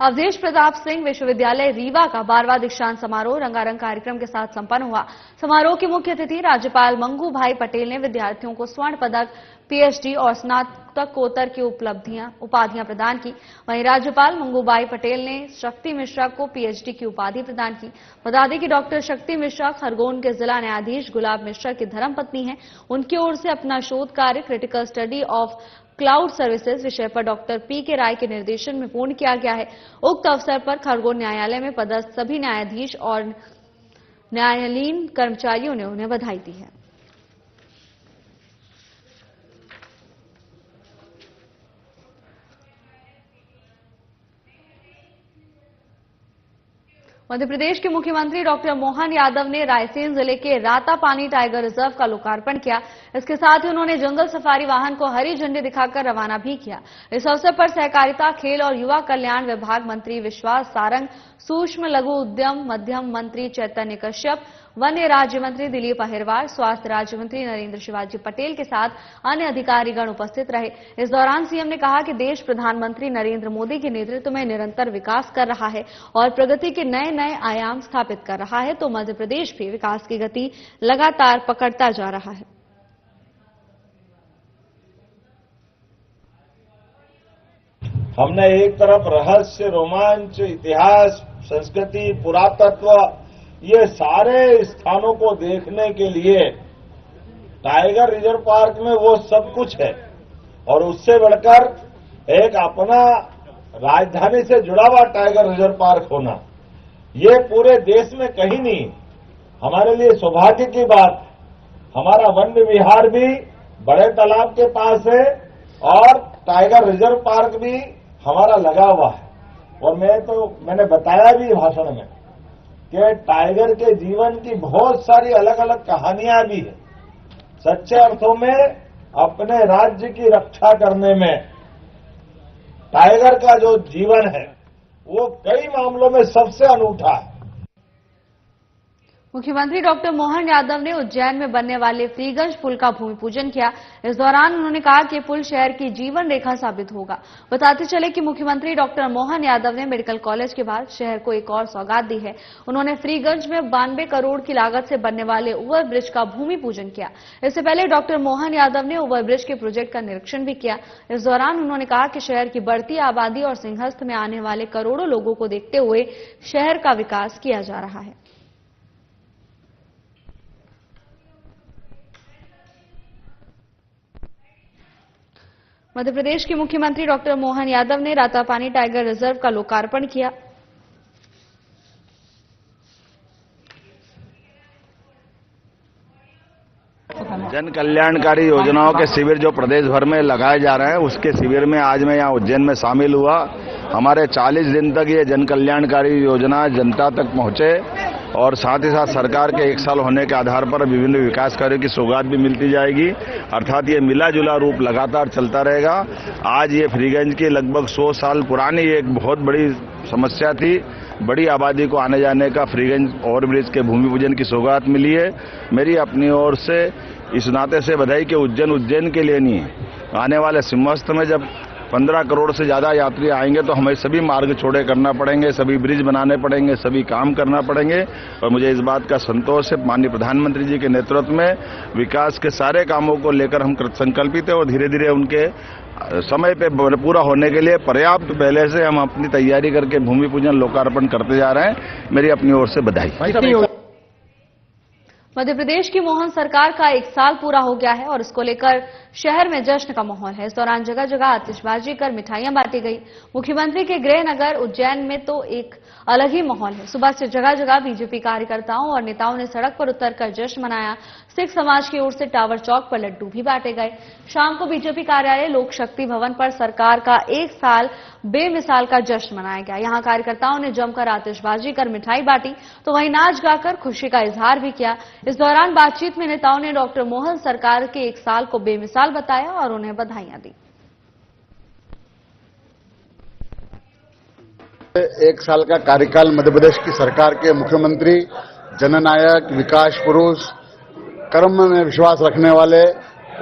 अवधेश प्रताप सिंह विश्वविद्यालय रीवा का 12वां दीक्षांत समारोह रंगारंग कार्यक्रम के साथ संपन्न हुआ। समारोह के मुख्य अतिथि राज्यपाल मंगू भाई पटेल ने विद्यार्थियों को स्वर्ण पदक, पीएचडी और स्नातकोत्तर की उपाधियां प्रदान की। वहीं राज्यपाल मंगू भाई पटेल ने शक्ति मिश्रा को पीएचडी की उपाधि प्रदान की। बता दें कि डॉक्टर शक्ति मिश्रा खरगोन के जिला न्यायाधीश गुलाब मिश्रा की धर्मपत्नी हैं। उनकी ओर से अपना शोध कार्य critical study of cloud services विषय पर डॉक्टर पी.के. राय के निर्देशन में पूर्ण किया गया है। उक्त अवसर पर खरगोन न्यायालय में पदस्थ सभी न्यायाधीश और न्यायालयीन कर्मचारियों ने उन्हें बधाई दी है। मध्य प्रदेश के मुख्यमंत्री डॉक्टर मोहन यादव ने रायसेन जिले के रातापानी टाइगर रिजर्व का लोकार्पण किया। इसके साथ ही उन्होंने जंगल सफारी वाहन को हरी झंडी दिखाकर रवाना भी किया। इस अवसर पर सहकारिता, खेल और युवा कल्याण विभाग मंत्री विश्वास सारंग, सूक्ष्म लघु उद्यम मध्यम मंत्री चैतन्य कश्यप, वन्य राज्य मंत्री दिलीप अहिरवार, स्वास्थ्य राज्य मंत्री नरेंद्र शिवाजी पटेल के साथ अन्य अधिकारीगण उपस्थित रहे। इस दौरान सीएम ने कहा कि देश प्रधानमंत्री नरेंद्र मोदी के नेतृत्व में निरंतर विकास कर रहा है और प्रगति के नए नए आयाम स्थापित कर रहा है, तो मध्य प्रदेश भी विकास की गति लगातार पकड़ता जा रहा है। हमने एक तरफ रहस्य, रोमांच, इतिहास, संस्कृति, पुरातत्व, ये सारे स्थानों को देखने के लिए टाइगर रिजर्व पार्क में वो सब कुछ है और उससे बढ़कर एक अपना राजधानी से जुड़ा हुआ टाइगर रिजर्व पार्क होना, ये पूरे देश में कहीं नहीं। हमारे लिए सौभाग्य की बात, हमारा वन विहार भी बड़े तालाब के पास है और टाइगर रिजर्व पार्क भी हमारा लगा हुआ है। और मैंने बताया भी भाषण में कि टाइगर के जीवन की बहुत सारी अलग अलग कहानियां भी है। सच्चे अर्थों में अपने राज्य की रक्षा करने में टाइगर का जो जीवन है वो कई मामलों में सबसे अनूठा है। मुख्यमंत्री डॉक्टर मोहन यादव ने उज्जैन में बनने वाले फ्रीगंज पुल का भूमि पूजन किया। इस दौरान उन्होंने कहा कि पुल शहर की जीवन रेखा साबित होगा। बताते चले कि मुख्यमंत्री डॉक्टर मोहन यादव ने मेडिकल कॉलेज के बाद शहर को एक और सौगात दी है। उन्होंने फ्रीगंज में 92 करोड़ की लागत से बनने वाले ओवरब्रिज का भूमि पूजन किया। इससे पहले डॉक्टर मोहन यादव ने ओवरब्रिज के प्रोजेक्ट का निरीक्षण भी किया। इस दौरान उन्होंने कहा कि शहर की बढ़ती आबादी और सिंहस्थ में आने वाले करोड़ों लोगों को देखते हुए शहर का विकास किया जा रहा है। मध्य प्रदेश के मुख्यमंत्री डॉक्टर मोहन यादव ने रातापानी टाइगर रिजर्व का लोकार्पण किया। जन कल्याणकारी योजनाओं के शिविर जो प्रदेश भर में लगाए जा रहे हैं, उसके शिविर में आज मैं यहाँ उज्जैन में शामिल हुआ। हमारे 40 दिन तक ये जन कल्याणकारी योजना जनता तक पहुंचे और साथ ही साथ सरकार के 1 साल होने के आधार पर विभिन्न विकास कार्यों की सौगात भी मिलती जाएगी। अर्थात ये मिला जुला रूप लगातार चलता रहेगा। आज ये फ्रीगंज की लगभग 100 साल पुरानी एक बहुत बड़ी समस्या थी। बड़ी आबादी को आने जाने का फ्रीगंज ओवरब्रिज के भूमि पूजन की सौगात मिली है। मेरी अपनी ओर से इस नाते से बधाई कि उज्जैन के लिए नहीं, आने वाले सिंहस्थ में जब 15 करोड़ से ज्यादा यात्री आएंगे तो हमें सभी मार्ग चौड़े करना पड़ेंगे, सभी ब्रिज बनाने पड़ेंगे, सभी काम करना पड़ेंगे। और मुझे इस बात का संतोष है, माननीय प्रधानमंत्री जी के नेतृत्व में विकास के सारे कामों को लेकर हम संकल्पित हैं और धीरे धीरे उनके समय पे पूरा होने के लिए पर्याप्त पहले से हम अपनी तैयारी करके भूमि पूजन लोकार्पण करते जा रहे हैं। मेरी अपनी ओर से बधाई। मध्य प्रदेश की मोहन सरकार का 1 साल पूरा हो गया है और इसको लेकर शहर में जश्न का माहौल है। इस दौरान जगह जगह आतिशबाजी कर मिठाइयां बांटी गई। मुख्यमंत्री के गृह नगर उज्जैन में तो एक अलग ही माहौल है। सुबह से जगह जगह बीजेपी कार्यकर्ताओं और नेताओं ने सड़क पर उतरकर जश्न मनाया। सिख समाज की ओर से टावर चौक पर लड्डू भी बांटे गए। शाम को बीजेपी कार्यालय लोक शक्ति भवन पर सरकार का 1 साल बेमिसाल का जश्न मनाया गया। यहां कार्यकर्ताओं ने जमकर आतिशबाजी कर मिठाई बांटी तो वहीं नाच गाकर खुशी का इजहार भी किया। इस दौरान बातचीत में नेताओं ने डॉक्टर मोहन सरकार के 1 साल को बेमिसाल बताया और उन्हें बधाइयां दी। 1 साल का कार्यकाल मध्य प्रदेश की सरकार के मुख्यमंत्री, जननायक, विकास पुरुष, कर्म में विश्वास रखने वाले,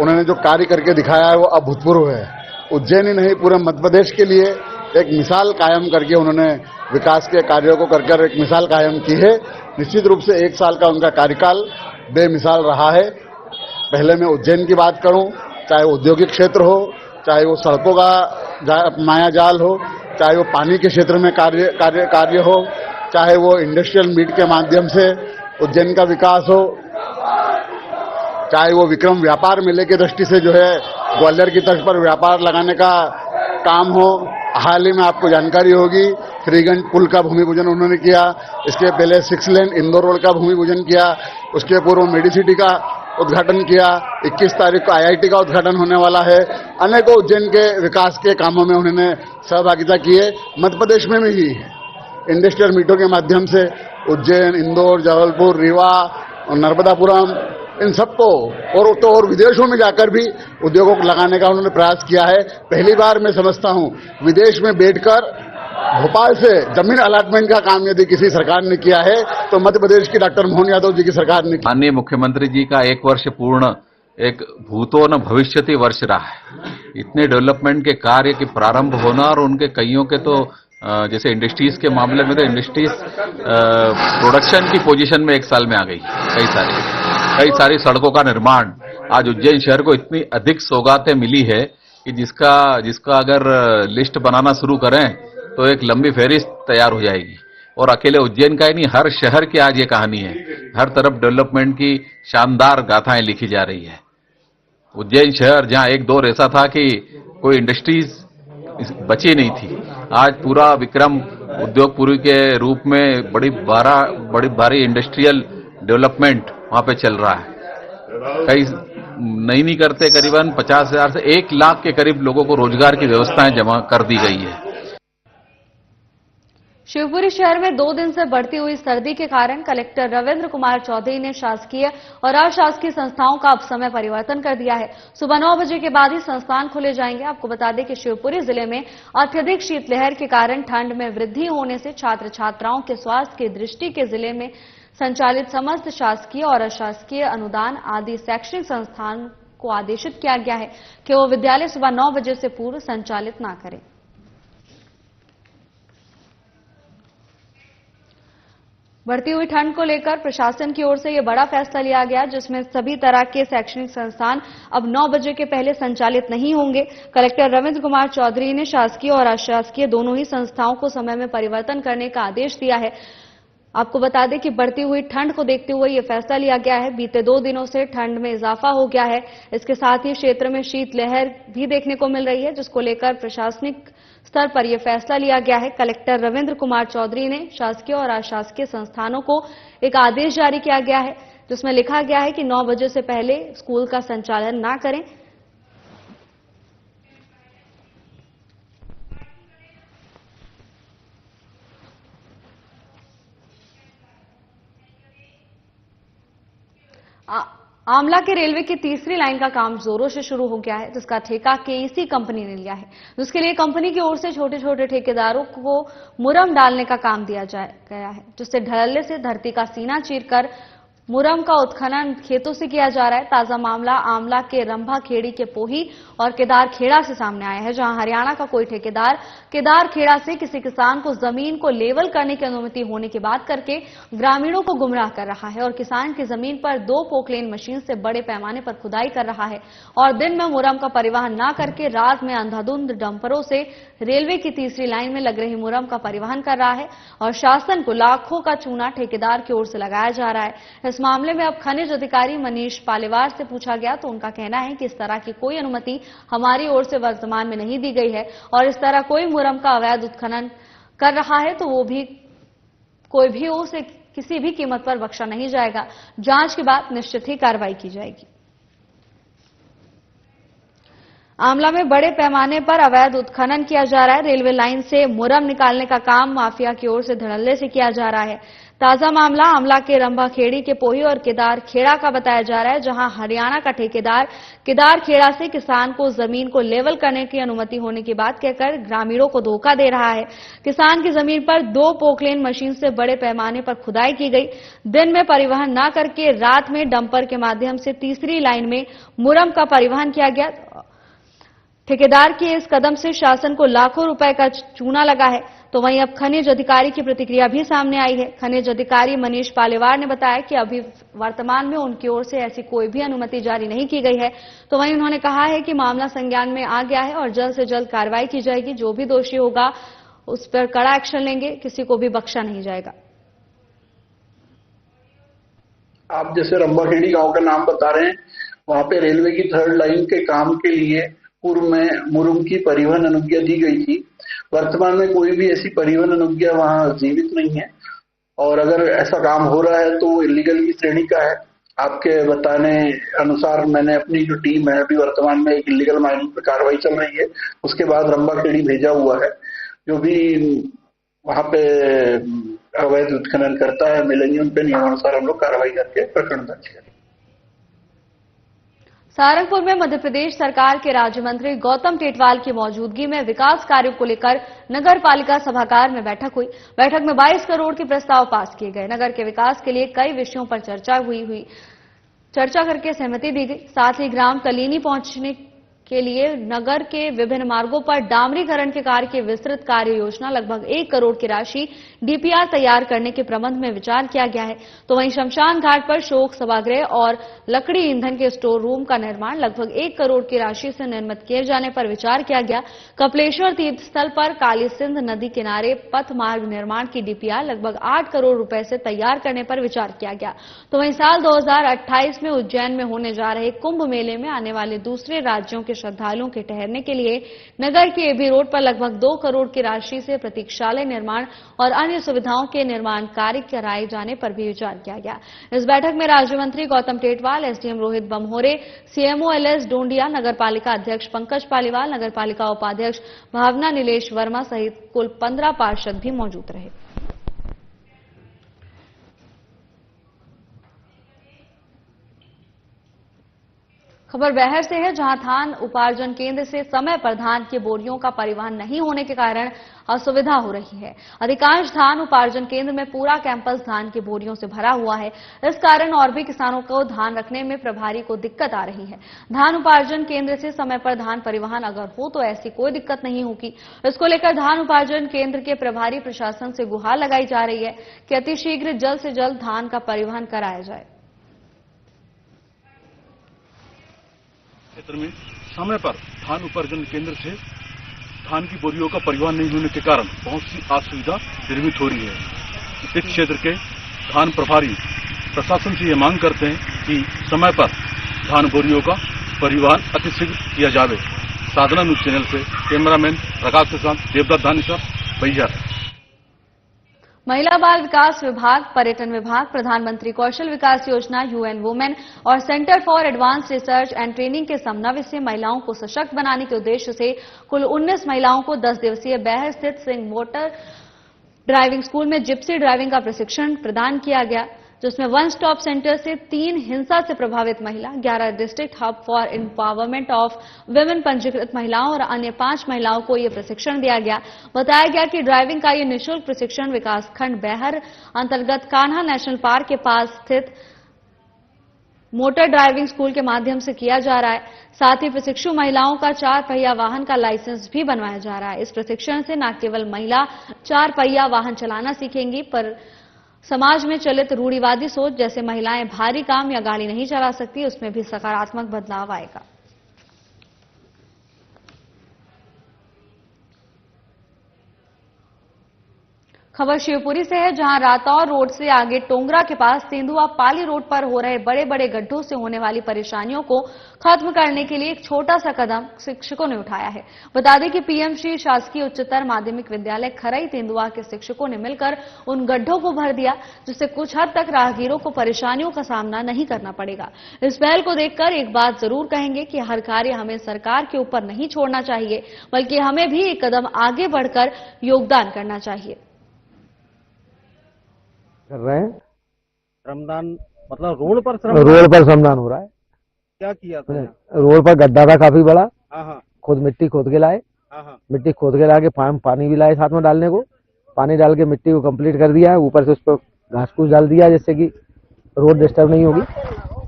उन्होंने जो कार्य करके दिखाया है वो अभूतपूर्व है। उज्जैन ही नहीं, पूरे मध्य प्रदेश के लिए एक मिसाल कायम करके उन्होंने विकास के कार्यों को कर एक मिसाल कायम की है। निश्चित रूप से 1 साल का उनका कार्यकाल बेमिसाल रहा है। पहले मैं उज्जैन की बात करूं, चाहे वो औद्योगिक क्षेत्र हो, चाहे वो सड़कों का मायाजाल हो, चाहे वो पानी के क्षेत्र में कार्य हो, चाहे वो इंडस्ट्रियल मीट के माध्यम से उज्जैन का विकास हो, चाहे वो विक्रम व्यापार मेले की दृष्टि से जो है ग्वालियर की तर्ज पर व्यापार लगाने का काम हो। हाल ही में आपको जानकारी होगी फ्रीगंज पुल का भूमि पूजन उन्होंने किया। इसके पहले 6 लेन इंदौर रोड का भूमि पूजन किया। उसके पूर्व मेडिसिटी का उद्घाटन किया। 21 तारीख को IIT का उद्घाटन होने वाला है। अनेकों उज्जैन के विकास के कामों में उन्होंने सहभागिता की है। मध्य प्रदेश में भी इंडस्ट्रियल मीटों के माध्यम से उज्जैन, इंदौर, जबलपुर, रीवा और नर्मदापुरम, इन सबको और विदेशों में जाकर भी उद्योगों को लगाने का उन्होंने प्रयास किया है। पहली बार मैं समझता हूं विदेश में बैठकर भोपाल से जमीन अलॉटमेंट का काम यदि किसी सरकार ने किया है तो मध्य प्रदेश की डॉक्टर मोहन यादव जी की सरकार ने किया। माननीय मुख्यमंत्री जी का 1 वर्ष पूर्ण एक भूतो न भविष्यति वर्ष रहा है। इतने डेवलपमेंट के कार्य की प्रारंभ होना और उनके कईयों के तो जैसे इंडस्ट्रीज के मामले में तो इंडस्ट्रीज प्रोडक्शन की पोजीशन में 1 साल में आ गई। कई सारी सड़कों का निर्माण। आज उज्जैन शहर को इतनी अधिक सौगातें मिली है कि जिसका अगर लिस्ट बनाना शुरू करें तो एक लंबी फहरिस्त तैयार हो जाएगी। और अकेले उज्जैन का ही नहीं, हर शहर की आज ये कहानी है। हर तरफ डेवलपमेंट की शानदार गाथाएं लिखी जा रही है। उज्जैन शहर जहां एक दौर ऐसा था कि कोई इंडस्ट्रीज बची नहीं थी, आज पूरा विक्रम उद्योगपुरी के रूप में बड़ी भारी इंडस्ट्रियल डेवलपमेंट वहां पे चल रहा है। कई नहीं करते करीबन 50,000 से 1 लाख के करीब लोगों को रोजगार की व्यवस्थाएं जमा कर दी गई है। शिवपुरी शहर में 2 दिन से बढ़ती हुई सर्दी के कारण कलेक्टर रविंद्र कुमार चौधरी ने शासकीय और अशासकीय संस्थाओं का अब समय परिवर्तन कर दिया है। सुबह 9 बजे के बाद ही संस्थान खोले जाएंगे। आपको बता दें कि शिवपुरी जिले में अत्यधिक शीतलहर के कारण ठंड में वृद्धि होने से छात्र छात्राओं के स्वास्थ्य की दृष्टि के जिले में संचालित समस्त शासकीय और अशासकीय अनुदान आदि शैक्षणिक संस्थान को आदेशित किया गया है कि वो विद्यालय सुबह 9 बजे से पूर्व संचालित न करें। बढ़ती हुई ठंड को लेकर प्रशासन की ओर से यह बड़ा फैसला लिया गया, जिसमें सभी तरह के शैक्षणिक संस्थान अब 9 बजे के पहले संचालित नहीं होंगे। कलेक्टर रविंद्र कुमार चौधरी ने शासकीय और अशासकीय दोनों ही संस्थाओं को समय में परिवर्तन करने का आदेश दिया है। आपको बता दें कि बढ़ती हुई ठंड को देखते हुए यह फैसला लिया गया है। बीते 2 दिनों से ठंड में इजाफा हो गया है। इसके साथ ही क्षेत्र में शीतलहर भी देखने को मिल रही है, जिसको लेकर प्रशासनिक स्तर पर यह फैसला लिया गया है। कलेक्टर रविंद्र कुमार चौधरी ने शासकीय और अशासकीय संस्थानों को एक आदेश जारी किया गया है, जिसमें लिखा गया है कि 9 बजे से पहले स्कूल का संचालन न करें। आमला के रेलवे की तीसरी लाइन का काम जोरों से शुरू हो गया है, जिसका ठेका KEC कंपनी ने लिया है, जिसके लिए कंपनी की ओर से छोटे छोटे ठेकेदारों को मुरम डालने का काम दिया गया है, जिससे ढलले से धरती का सीना चीरकर मुरम का उत्खनन खेतों से किया जा रहा है। ताजा मामला आमला के रंभा खेड़ी के पोही और केदार खेड़ा से सामने आया है, जहां हरियाणा का कोई ठेकेदार केदार खेड़ा से किसी किसान को जमीन को लेवल करने की अनुमति होने की बात करके ग्रामीणों को गुमराह कर रहा है और किसान की जमीन पर 2 पोकलेन मशीन से बड़े पैमाने पर खुदाई कर रहा है और दिन में मुरम का परिवहन न करके रात में अंधाधुंध डंपरों से रेलवे की तीसरी लाइन में लग रही मुरम का परिवहन कर रहा है और शासन को लाखों का चूना ठेकेदार की ओर से लगाया जा रहा है। इस मामले में अब खनिज अधिकारी मनीष पालेवार से पूछा गया तो उनका कहना है कि इस तरह की कोई अनुमति हमारी ओर से वर्तमान में नहीं दी गई है और इस तरह कोई मुरम का अवैध उत्खनन कर रहा है तो वो भी कोई भी उसे किसी भी कीमत पर बख्शा नहीं जाएगा। जांच के बाद निश्चित ही कार्रवाई की जाएगी। आमला में बड़े पैमाने पर अवैध उत्खनन किया जा रहा है। रेलवे लाइन से मुरम निकालने का काम माफिया की ओर से धड़ल्ले से किया जा रहा है। ताजा मामला आमला के रंभा खेड़ी के पोही और केदार खेड़ा का बताया जा रहा है, जहां हरियाणा का ठेकेदार केदार खेड़ा से किसान को जमीन को लेवल करने की अनुमति होने की बात कहकर ग्रामीणों को धोखा दे रहा है। किसान की जमीन पर 2 पोकलेन मशीन से बड़े पैमाने पर खुदाई की गई। दिन में परिवहन न करके रात में डंपर के माध्यम से तीसरी लाइन में मुरम का परिवहन किया गया। ठेकेदार के इस कदम से शासन को लाखों रुपए का चूना लगा है। तो वहीं अब खनिज अधिकारी की प्रतिक्रिया भी सामने आई है। खनिज अधिकारी मनीष पालेवार ने बताया कि अभी वर्तमान में उनकी ओर से ऐसी कोई भी अनुमति जारी नहीं की गई है। तो वहीं उन्होंने कहा है कि मामला संज्ञान में आ गया है और जल्द से जल्द कार्रवाई की जाएगी। जो भी दोषी होगा उस पर कड़ा एक्शन लेंगे, किसी को भी बख्शा नहीं जाएगा। आप जैसे रंबाखेड़ी गांव का नाम बता रहे हैं, वहां पे रेलवे की 3rd लाइन के काम के लिए पूर्व में मुरुम की परिवहन अनुज्ञा दी गई थी। वर्तमान में कोई भी ऐसी परिवहन अनुज्ञा वहां जीवित नहीं है और अगर ऐसा काम हो रहा है तो इलीगल की श्रेणी का है। आपके बताने अनुसार मैंने अपनी जो टीम है अभी वर्तमान में एक इलीगल माइनिंग पर कार्रवाई चल रही है, उसके बाद रंबाखेड़ी भेजा हुआ है। जो भी वहां पे अवैध उत्खनन करता है मिलेंगे उन पे नियमानुसार हम लोग कार्रवाई करके प्रकरण दर्ज करें। सहारनपुर में मध्य प्रदेश सरकार के राज्य मंत्री गौतम टेटवाल की मौजूदगी में विकास कार्यों को लेकर नगर पालिका सभागार में बैठक हुई। बैठक में 22 करोड़ के प्रस्ताव पास किए गए। नगर के विकास के लिए कई विषयों पर चर्चा करके सहमति दी गई। साथ ही ग्राम कलीनी पहुंचने के लिए नगर के विभिन्न मार्गों पर डामरीकरण के कार्य की विस्तृत कार्य योजना लगभग 1 करोड़ की राशि डीपीआर तैयार करने के प्रबंध में विचार किया गया है। तो वहीं शमशान घाट पर शोक सभागृह और लकड़ी ईंधन के स्टोर रूम का निर्माण लगभग 1 करोड़ की राशि से निर्मित किए जाने पर विचार किया गया। कपिलेश्वर तीर्थ स्थल पर काली सिंध नदी किनारे पथ मार्ग निर्माण की डीपीआर लगभग 8 करोड़ रुपए से तैयार करने पर विचार किया गया। तो वहीं साल 2028 में उज्जैन में होने जा रहे कुंभ मेले में आने वाले दूसरे राज्यों के श्रद्धालुओं के ठहरने के लिए नगर के एबी रोड पर लगभग 2 करोड़ की राशि से प्रतीक्षालय निर्माण और अन्य सुविधाओं के निर्माण कार्य कराए जाने पर भी विचार किया गया। इस बैठक में राज्य मंत्री Gautam Tetwal, SDM Rohit Bamhore, CMO LS Dondia, नगर पालिका अध्यक्ष पंकज पालीवाल, नगर पालिका उपाध्यक्ष भावना नीलेश वर्मा सहित कुल 15 पार्षद भी मौजूद रहे। खबर बहर से है, जहां धान उपार्जन केंद्र से समय पर धान की बोरियों का परिवहन नहीं होने के कारण असुविधा हो रही है। अधिकांश धान उपार्जन केंद्र में पूरा कैंपस धान की बोरियों से भरा हुआ है। इस कारण और भी किसानों को धान रखने में प्रभारी को दिक्कत आ रही है। धान उपार्जन केंद्र से समय पर धान परिवहन अगर हो तो ऐसी कोई दिक्कत नहीं होगी। इसको लेकर धान उपार्जन केंद्र के प्रभारी प्रशासन से गुहार लगाई जा रही है कि अतिशीघ्र जल्द से जल्द धान का परिवहन कराया जाए। क्षेत्र में समय पर धान उपार्जन केंद्र से धान की बोरियों का परिवहन नहीं होने के कारण बहुत सी असुविधा निर्मित हो रही है। इस क्षेत्र के धान प्रभारी प्रशासन से ये मांग करते हैं कि समय पर धान बोरियों का परिवहन अतिशीघ्र किया जाए। साधना न्यूज चैनल से कैमरामैन प्रकाश के साथ देवदत्त धानी सर बैहर। महिला बाल विकास विभाग, पर्यटन विभाग, प्रधानमंत्री कौशल विकास योजना, यूएन वुमेन और centre for advance research and training के समन्वय से महिलाओं को सशक्त बनाने के उद्देश्य से कुल 19 महिलाओं को 10 दिवसीय बैहर स्थित सिंह मोटर ड्राइविंग स्कूल में जिप्सी ड्राइविंग का प्रशिक्षण प्रदान किया गया, जिसमें वन स्टॉप सेंटर से 3 हिंसा से प्रभावित महिला, 11 district hub for empowerment of women पंजीकृत महिलाओं और अन्य 5 महिलाओं को यह प्रशिक्षण दिया गया। बताया गया कि ड्राइविंग का यह निःशुल्क प्रशिक्षण विकास खंड बैहर अंतर्गत कान्हा नेशनल पार्क के पास स्थित मोटर ड्राइविंग स्कूल के माध्यम से किया जा रहा है। साथ ही प्रशिक्षु महिलाओं का 4 पहिया वाहन का लाइसेंस भी बनवाया जा रहा है। इस प्रशिक्षण से न केवल महिला 4 पहिया वाहन चलाना सीखेंगी, पर समाज में चलित रूढ़िवादी सोच जैसे महिलाएं भारी काम या गाड़ी नहीं चला सकती, उसमें भी सकारात्मक बदलाव आएगा। खबर शिवपुरी से है, जहां रातौर रोड से आगे टोंगरा के पास तेंदुआ पाली रोड पर हो रहे बड़े बड़े गड्ढों से होने वाली परेशानियों को खत्म करने के लिए एक छोटा सा कदम शिक्षकों ने उठाया है। बता दें कि पीएम श्री शासकीय उच्चतर माध्यमिक विद्यालय खरई तेंदुआ के शिक्षकों ने मिलकर उन गड्ढों को भर दिया, जिससे कुछ हद तक राहगीरों को परेशानियों का सामना नहीं करना पड़ेगा। इस पहल को देखकर एक बात जरूर कहेंगे कि हर कार्य हमें सरकार के ऊपर नहीं छोड़ना चाहिए, बल्कि हमें भी एक कदम आगे बढ़कर योगदान करना चाहिए। कर रहे हैं श्रमदान, मतलब रोड पर श्रमदान हो रहा है। क्या किया था? रोड पर गड्ढा था काफी बड़ा, खुद मिट्टी खोद के लाए, मिट्टी खोद के लाके पानी भी लाए साथ में डालने को, पानी डाल के मिट्टी को कंप्लीट कर दिया है। ऊपर से उस पर घास फूस डाल दिया जिससे कि रोड डिस्टर्ब नहीं होगी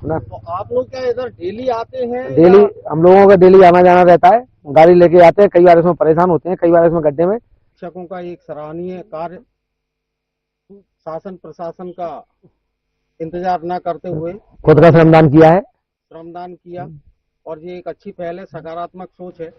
ना। तो आप लोग क्या इधर डेली आते हैं? डेली हम लोगों का डेली आना जाना रहता है। गाड़ी लेके आते हैं, कई बार इसमें परेशान होते हैं, कई बार इसमें गड्ढे में। शिक्षकों का एक सराहनीय कार्य, शासन प्रशासन का इंतजार न करते हुए खुद का श्रमदान किया है, श्रमदान किया, और ये एक अच्छी पहल है, सकारात्मक सोच है।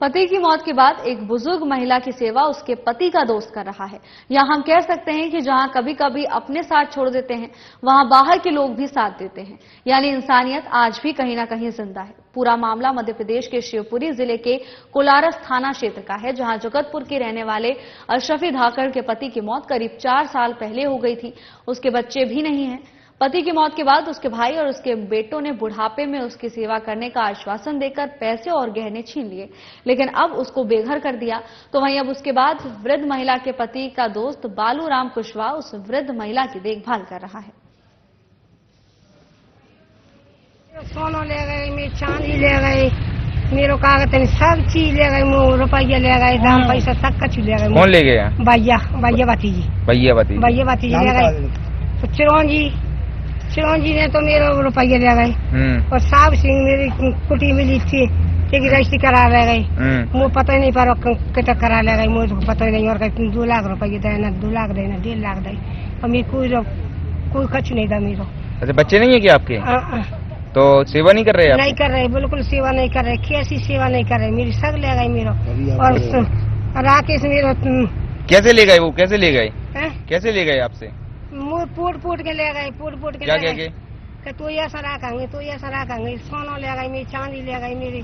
पति की मौत के बाद एक बुजुर्ग महिला की सेवा उसके पति का दोस्त कर रहा है। या हम कह सकते हैं कि जहां कभी कभी अपने साथ छोड़ देते हैं, वहां बाहर के लोग भी साथ देते हैं। यानी इंसानियत आज भी कहीं ना कहीं जिंदा है। पूरा मामला मध्य प्रदेश के शिवपुरी जिले के कोलारस थाना क्षेत्र का है, जहां जगतपुर के रहने वाले अशरफी धाकड़ के पति की मौत करीब 4 साल पहले हो गई थी। उसके बच्चे भी नहीं हैं। पति की मौत के बाद उसके भाई और उसके बेटों ने बुढ़ापे में उसकी सेवा करने का आश्वासन देकर पैसे और गहने छीन लिए, लेकिन अब उसको बेघर कर दिया। तो वहीं अब उसके बाद वृद्ध महिला के पति का दोस्त बालूराम कुशवाहा उस वृद्ध महिला की देखभाल कर रहा है। सोना ले गए, मेरी चांदी ले गए, मेरे कागज सब चीज ले गए, रुपया ले गए, दाम पैसा सब कुछ ले गए। कौन ले गया? भैया भतीजी ले गए। तो चिरौंजी ने तो मेरे रुपये ले गए, और साहब सिंह मेरी कुटी मिली थी, एक रजिस्ट्री करा ले गए। मुझे पता ही नहीं पर कितना करा ले गए, मुझे पता ही नहीं। और 2 लाख रुपये देना, 2 लाख देना, 1.5 लाख दे, और मेरे कोई खर्च नहीं था मेरा। अच्छा, बच्चे नहीं है क्या आपके? तो सेवा नहीं कर रहे? नहीं कर रहे, बिल्कुल सेवा नहीं कर रहे। कैसी सेवा नहीं कर रहे? मेरी सग ले गई मेरा, और राकेश मेरा। कैसे ले गए वो? कैसे ले गए? कैसे ले गए आपसे? पोट के ले गए, पोट के क्या ले गए। तो ऐसा रखेंगे, सोना ले गई, मेरी चांदी ले गई, मेरी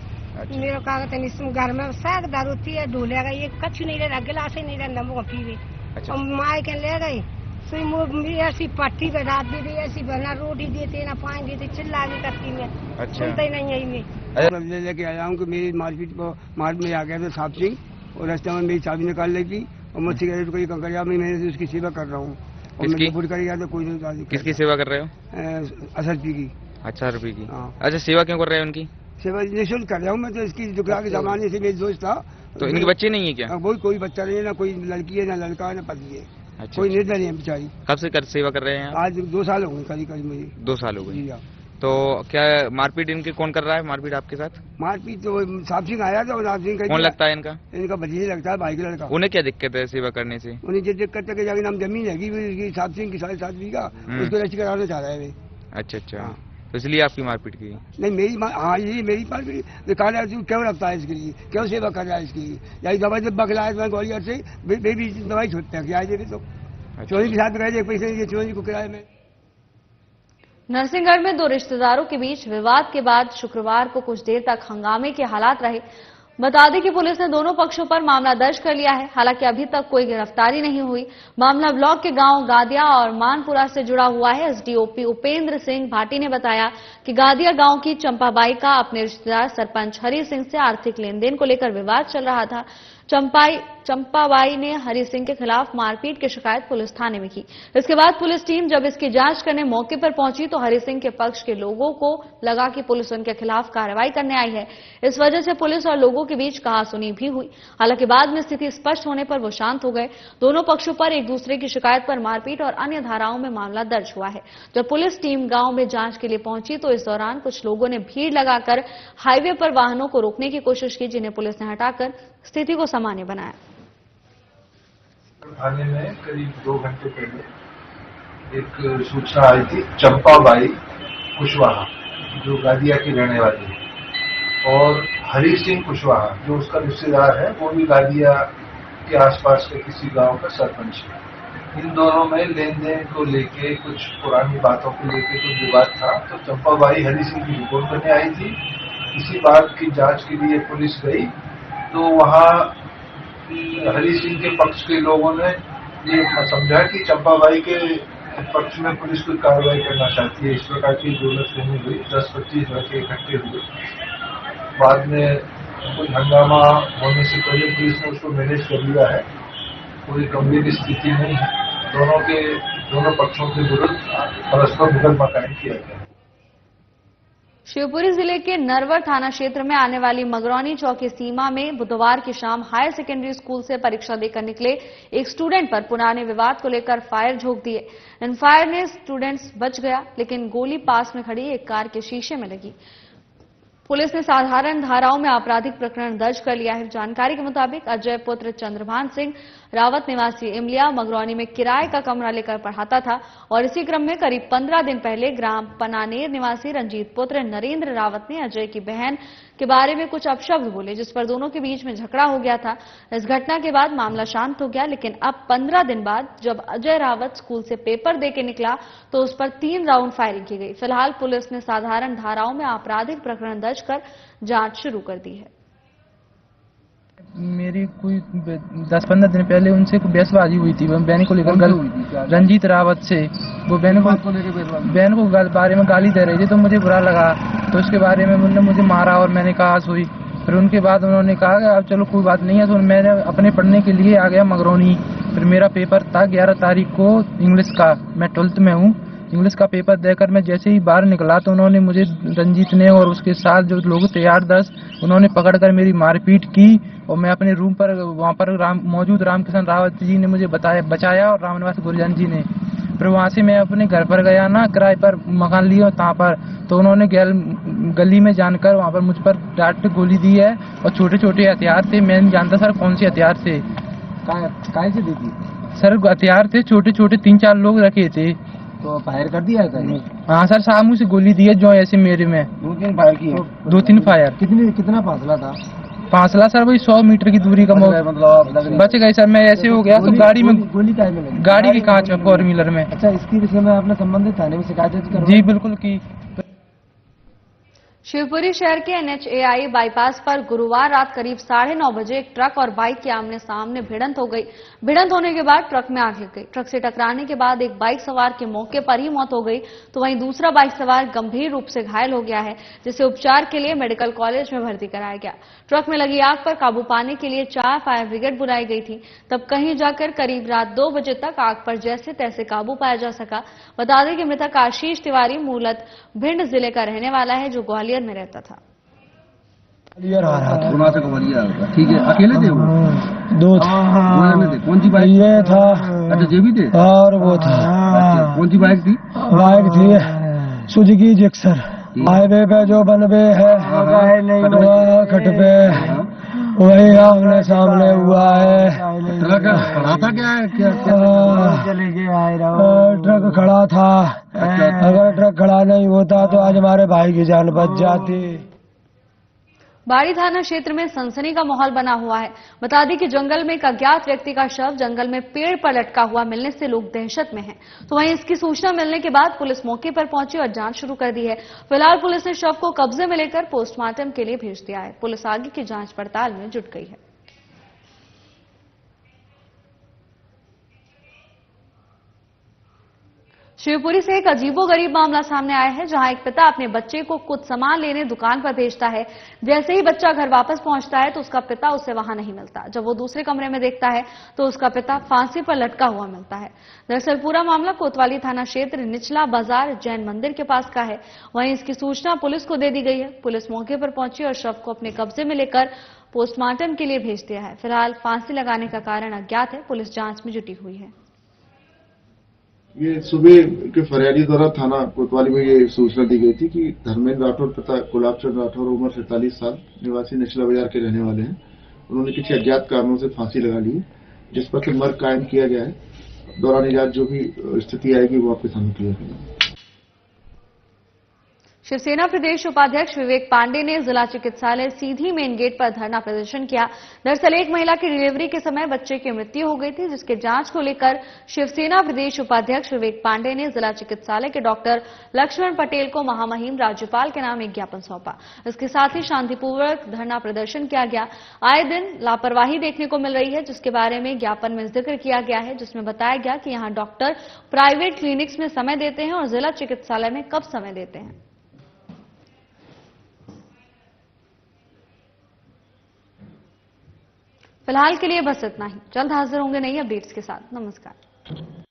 मेरे कागज घर में साग दारू थी, ढो ले गई, कच्छ नहीं ले रहा, गिलास ही नहीं रहा, नमक पीवे। और माए के ले गई, ऐसी पट्टी पे रात दी, ऐसी ना रोटी देते ना पानी देते, चिल्ला भी करती मैं। सुनते नहीं है मैं। लेके आया हूँ कि मेरी मार्केट में आ गया था साहब सिंह, और रास्ते में मेरी चाबी निकाल ली थी, और मैं सिगरेट को कंकड़िया में मैंने उसकी सेवा कर रहा हूँ। किसकी? तो कोई नहीं। किसकी सेवा कर रहे हो? असरफी की। अच्छा, रुपये की। अच्छा, सेवा क्यों कर रहे हैं उनकी? सेवा निःशुल्क कर रहा हूँ मैं, तो इसकी दुकान के जमाने से मेरी दोस्त था। तो इनके बच्चे नहीं है क्या? कोई बच्चा नहीं है, ना कोई लड़की है, ना लड़का है, ना पति है। अच्छा, कोई निर्धन है बेचारी। कब से सेवा कर रहे हैं? आज 2 साल हो गए करीब मुझे। 2 साल हो गए। तो क्या मारपीट इनके कौन कर रहा है? मारपीट आपके साथ? मारपीट तो साहब सिंह आया था, और साहब सिंह कौन लगता है इनका? इनका भतीजा लगता है, भाई का लड़का। उन्हें क्या दिक्कत है सेवा करने से? उन्हें जो दिक्कत है कि जाके नाम जमीन है साहब सिंह की 7.5 बीघा, उसको रजिस्ट्री कराना चाह रहा है। अच्छा, तो इसलिए आपकी मारपीट की? नहीं, मेरी ये मेरी मारपीट दिखाना है। क्यों रखता है इसके लिए? क्यों सेवा कर रहा है इसकी? या दवाई जब बखलाया मैं ग्वालियर से बेबी दवाई छोड़ते हैं, क्या देवे तो चोरी के साथ गए, पैसे नहीं, चोरी को किराए में। नरसिंहगढ़ में 2 रिश्तेदारों के बीच विवाद के बाद शुक्रवार को कुछ देर तक हंगामे के हालात रहे। बता दें कि पुलिस ने दोनों पक्षों पर मामला दर्ज कर लिया है। हालांकि अभी तक कोई गिरफ्तारी नहीं हुई। मामला ब्लॉक के गांव गादिया और मानपुरा से जुड़ा हुआ है। एसडीओपी उपेंद्र सिंह भाटी ने बताया कि गादिया गांव की चंपाबाई का अपने रिश्तेदार सरपंच हरि सिंह से आर्थिक लेन देन को लेकर विवाद चल रहा था। चंपाबाई ने हरि सिंह के खिलाफ मारपीट की शिकायत पुलिस थाने में की। इसके बाद पुलिस टीम जब इसकी जांच करने मौके पर पहुंची तो हरि सिंह के पक्ष के लोगों को लगा कि पुलिस उनके खिलाफ कार्रवाई करने आई है। इस वजह से पुलिस और लोगों के बीच कहासुनी भी हुई। हालांकि बाद में स्थिति स्पष्ट होने पर वो शांत हो गए। दोनों पक्षों पर एक दूसरे की शिकायत पर मारपीट और अन्य धाराओं में मामला दर्ज हुआ है। जब पुलिस टीम गांव में जांच के लिए पहुंची तो इस दौरान कुछ लोगों ने भीड़ लगाकर हाईवे पर वाहनों को रोकने की कोशिश की, जिन्हें पुलिस ने हटाकर स्थिति को सामान्य बनाया। थाने में करीब 2 घंटे पहले एक सूचना आई थी। चंपाबाई कुशवाहा जो गादिया की रहने वाली है, और हरि सिंह कुशवाहा जो उसका रिश्तेदार है, वो भी गादिया के आसपास के किसी गांव का सरपंच है। इन दोनों में लेन देन को लेके कुछ पुरानी बातों को लेके कुछ विवाद था। तो चंपाबाई हरि सिंह की रिपोर्ट करने आई थी। इसी बात की जांच के लिए पुलिस गई तो वहां हरि सिंह के पक्ष के लोगों ने ये समझा कि चंपाबाई के पक्ष में पुलिस कोई कार्रवाई करना चाहती है। इस प्रकार की गलतफहमी हुई। 10-25 लड़के इकट्ठे हुए। बाद में कोई हंगामा होने से पहले पुलिस ने उसको मैनेज कर लिया है। कोई गंभीर स्थिति नहीं है। दोनों पक्षों के विरुद्ध परस्पर मुकदमा कायम किया गया। शिवपुरी जिले के नरवर थाना क्षेत्र में आने वाली मगरौनी चौकी सीमा में बुधवार की शाम हायर सेकेंडरी स्कूल से परीक्षा देकर निकले एक स्टूडेंट पर पुराने विवाद को लेकर फायर झोंक दिए। इन फायर ने स्टूडेंट्स बच गया, लेकिन गोली पास में खड़ी एक कार के शीशे में लगी। पुलिस ने साधारण धाराओं में आपराधिक प्रकरण दर्ज कर लिया है। जानकारी के मुताबिक अजय पुत्र चंद्रभान सिंह रावत निवासी इमलिया मगरौनी में किराए का कमरा लेकर पढ़ाता था और इसी क्रम में करीब 15 दिन पहले ग्राम पनानेर निवासी रंजीत पुत्र नरेंद्र रावत ने अजय की बहन के बारे में कुछ अपशब्द बोले, जिस पर दोनों के बीच में झगड़ा हो गया था। इस घटना के बाद मामला शांत हो गया, लेकिन अब 15 दिन बाद जब अजय रावत स्कूल से पेपर दे के निकला तो उस पर 3 राउंड फायरिंग की गई। फिलहाल पुलिस ने साधारण धाराओं में आपराधिक प्रकरण दर्ज कर जांच शुरू कर दी है। मेरी कोई 10-15 दिन पहले उनसे बहसबाजी हुई थी बहन को लेकर, रंजीत रावत से। वो बहन को बारे में गाली दे रही थी तो मुझे बुरा लगा, तो उसके बारे में उन्होंने मुझे मारा और मैंने कहा हुई। फिर उनके बाद उन्होंने कहा कि अब चलो कोई बात नहीं है, तो मैंने अपने पढ़ने के लिए आ गया मगरौनी। फिर मेरा पेपर था 11 तारीख को इंग्लिश का, मैं 12th में हूँ। इंग्लिश का पेपर देकर मैं जैसे ही बाहर निकला तो उन्होंने मुझे, रंजीत ने और उसके साथ जो लोग थे 8-10, उन्होंने पकड़कर मेरी मारपीट की और मैं अपने रूम पर, वहाँ पर मौजूद रामकिशन रावत जी ने मुझे बचाया और रामनिवास गुरजन जी ने। फिर वहाँ से मैं अपने घर पर गया ना, किराए पर मकान लिया वहाँ पर, तो उन्होंने गली में जानकर वहाँ पर मुझ पर डांट गोली दी है और छोटे छोटे हथियार थे। मैं नहीं जानता सर कौन से हथियार थे, काय से दी थी सर। हथियार थे छोटे छोटे, 3-4 लोग रखे थे। तो फायर कर दिया है? हाँ सर, सामू से गोली दी है जो ऐसे मेरे में 2-3 फायर की है। 2-3 फायर। कितना फासला था? फासला सर वही 100 मीटर की दूरी का, मतलब बच गए सर। मैं ऐसे हो गया तो गाड़ी में, गोली काय में लगी? गाड़ी की कांच में, 4 व्हीलर में। अच्छा, इसकी विषय में आपने संबंधित थाने में शिकायत दर्ज? जी बिल्कुल की। शिवपुरी शहर के NHAI बाईपास पर गुरुवार रात करीब 9:30 बजे एक ट्रक और बाइक के आमने सामने भिड़ंत हो गई। भिड़ंत होने के बाद ट्रक में आग लग गई। ट्रक से टकराने के बाद एक बाइक सवार की मौके पर ही मौत हो गई, तो वहीं दूसरा बाइक सवार गंभीर रूप से घायल हो गया है, जिसे उपचार के लिए मेडिकल कॉलेज में भर्ती कराया गया। ट्रक में लगी आग पर काबू पाने के लिए 4 फायर ब्रिगेड बुलाई गई थी। तब कहीं जाकर करीब रात 2 बजे तक आग पर जैसे तैसे काबू पाया जा सका। बता दें कि मृतक आशीष तिवारी मूलत भिंड जिले का रहने वाला है, जो ग्वालियर में रहता था। ठीक है, अकेले थे वो? 2 थे। कौन सी बाइक? ये था। अच्छा, ये भी थे और वो था। अच्छा, कौन सी बाइक थी? बाइक थी सुजुकी जिक्सर। हाईवे पे जो बनवे है खट पे, वही आमने सामने हुआ है। ट्रक खड़ा था क्या? ट्रक खड़ा था। अगर ट्रक खड़ा नहीं होता तो आज हमारे भाई की जान बच जाती। बाड़ी थाना क्षेत्र में सनसनी का माहौल बना हुआ है। बता दें कि जंगल में एक अज्ञात व्यक्ति का शव जंगल में पेड़ पर लटका हुआ मिलने से लोग दहशत में हैं। तो वहीं इसकी सूचना मिलने के बाद पुलिस मौके पर पहुंची और जांच शुरू कर दी है। फिलहाल पुलिस ने शव को कब्जे में लेकर पोस्टमार्टम के लिए भेज दिया है। पुलिस आगे की जांच पड़ताल में जुट गई है। शिवपुरी से एक अजीबोगरीब मामला सामने आया है, जहां एक पिता अपने बच्चे को कुछ सामान लेने दुकान पर भेजता है। जैसे ही बच्चा घर वापस पहुंचता है तो उसका पिता उसे वहां नहीं मिलता। जब वो दूसरे कमरे में देखता है तो उसका पिता फांसी पर लटका हुआ मिलता है। दरअसल पूरा मामला कोतवाली थाना क्षेत्र निचला बाजार जैन मंदिर के पास का है। वहीं इसकी सूचना पुलिस को दे दी गई है। पुलिस मौके पर पहुंची और शव को अपने कब्जे में लेकर पोस्टमार्टम के लिए भेज दिया है। फिलहाल फांसी लगाने का कारण अज्ञात है। पुलिस जांच में जुटी हुई है। ये सुबह के फरियादी द्वारा थाना कोतवाली में ये सूचना दी गई थी कि धर्मेंद्र राठौर तथा गुलाब चंद राठौर उम्र 47 साल निवासी निचला बाजार के रहने वाले हैं। उन्होंने किसी अज्ञात कारणों से फांसी लगा ली, जिस पर मर्ग कायम किया गया है। दौरान इलाज जो भी स्थिति आएगी वो आपके सामने क्लियर करेंगे। शिवसेना प्रदेश उपाध्यक्ष विवेक पांडे ने जिला चिकित्सालय सीधी मेन गेट पर धरना प्रदर्शन किया। दरअसल एक महिला की डिलीवरी के समय बच्चे की मृत्यु हो गई थी, जिसके जांच को लेकर शिवसेना प्रदेश उपाध्यक्ष विवेक पांडे ने जिला चिकित्सालय के डॉक्टर लक्ष्मण पटेल को महामहिम राज्यपाल के नाम एक ज्ञापन सौंपा। इसके साथ ही शांतिपूर्वक धरना प्रदर्शन किया गया। आए दिन लापरवाही देखने को मिल रही है, जिसके बारे में ज्ञापन में जिक्र किया गया है, जिसमें बताया गया कि यहां डॉक्टर प्राइवेट क्लिनिक्स में समय देते हैं और जिला चिकित्सालय में कब समय देते हैं। फिलहाल के लिए बस इतना ही। जल्द हाजिर होंगे नई अपडेट्स के साथ। नमस्कार।